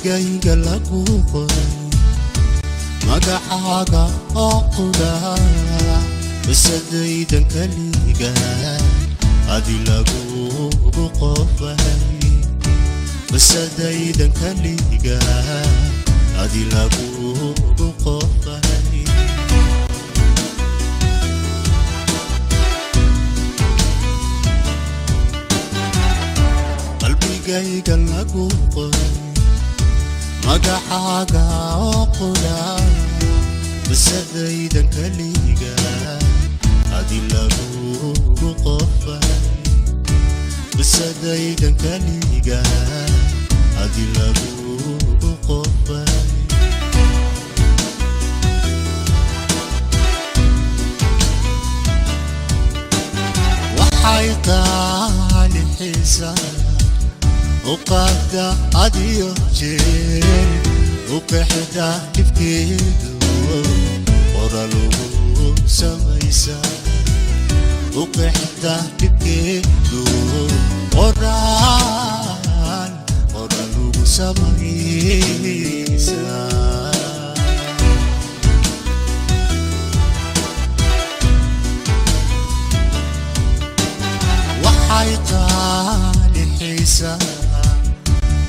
qalbigayga lagu qoray magacaaga oo qudha bisadaydan kaliga adi lagugu qofay bisadaydan kaliga adi lagugu qofay qalbigayga lagu qoray magacaaga oo qudha bisadaydan kaliga adi lagugu qofay bisadaydan kaliga adi lagugu qofay waxay qaali xiisaa وقد عديو جيل وقحدا كيفكيدو ورالو سميسا وقحدا كيفكيدو ورالو سميسا وحيطا لحيسا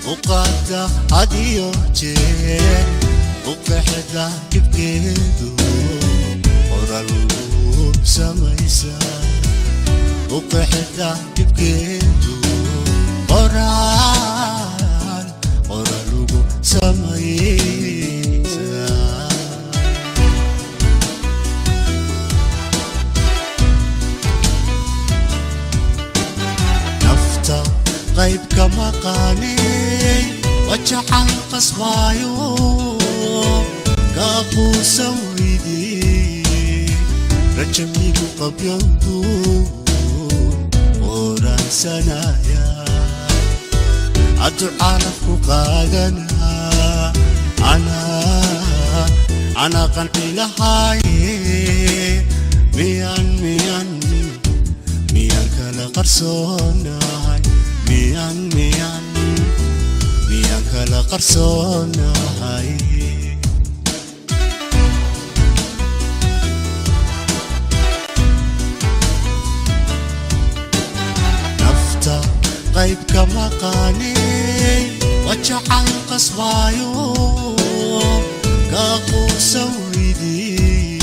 وقد عديو جيل وقحدا كيفكيدو ورالو سميسا وقحدا كيفكيدو ورالو سميسا نفتا غيب كما قاني وجعل قصوايو قابو سويدي رجميكو قبيضو وران سنايا أدعالكو قادنا أنا قنقي لهاي ميان كلا قرصوناي ميان كلا قرصوناي نفتا غيب كما قاني وجعل قصوايو قاقو سويدي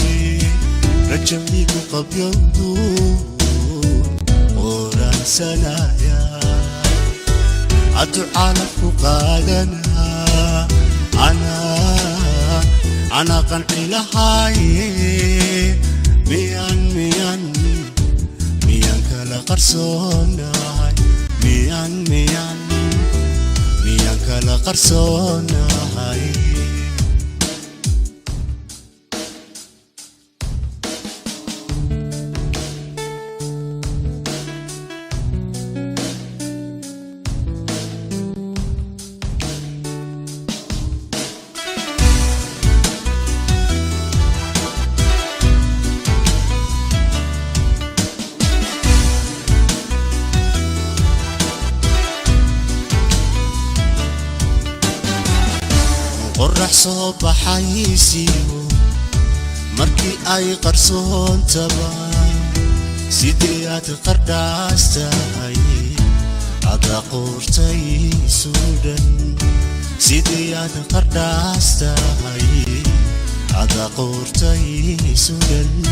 رجميكو قبيضو وران سنايا أدعالكو قادنا أنا قنقي لهاي ميان كلا قرصوناي ميان كلا قرصوناي قرح صوب حيسيو مركي أي قرصون تبا سيديات قرداستاي عدا قورتي سودن سيديات قرداستاي عدا قورتي سودن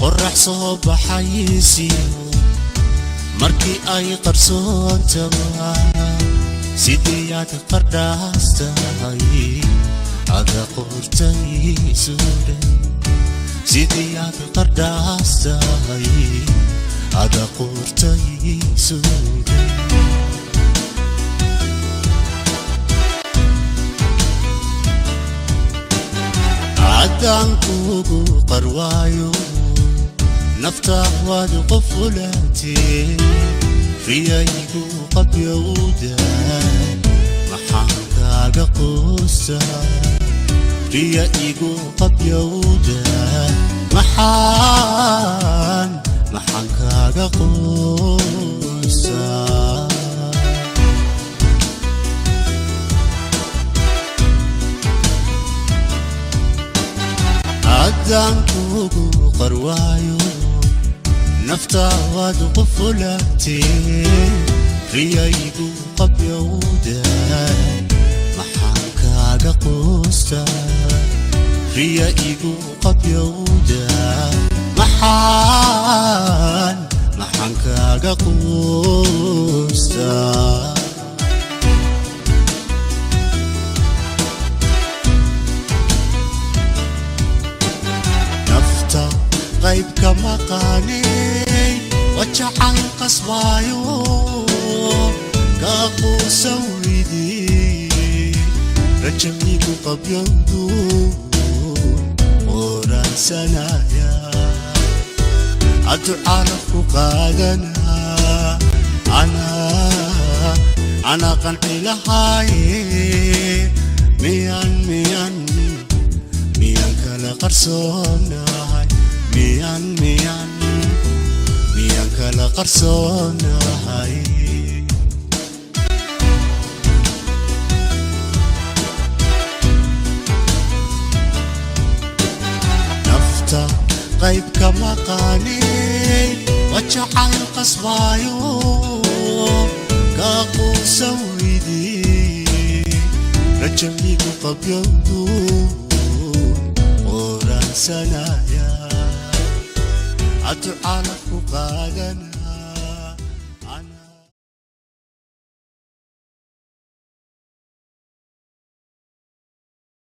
قرح صوب حيسيو مركي أي قرصون تبا سيديات قرداستاي عدا قورتي سودن سيديات قرداستاي عدا قورتي سودن عدان كوكو قروايو نفتح واد قفلاتي ريايكو قد يودا محاكا قوسا ريايكو قد يودا محان maxaan kaaga quusaa haddaan kugu qarwaayo naftaadu qufulaatee riyaygu qabyowdaay maxaan kaaga quustaa riyaygu qabyowdaay maxaan kaaga quustaa nafta qayb kama qaanay wajacay qasbaayo kaa quusan weydii rajaygu qabyowdu qoraansanaya adducaalafku qaadanaa ana qanci lahaaye miyaan kala qarsoonahay miyaan kala qarsoonahay nafta qayb kama qaanay wajacay qasbaayo kaa quusan weydii rajaygu qabyowdu qoraansanaya adducaalafku qaadanaa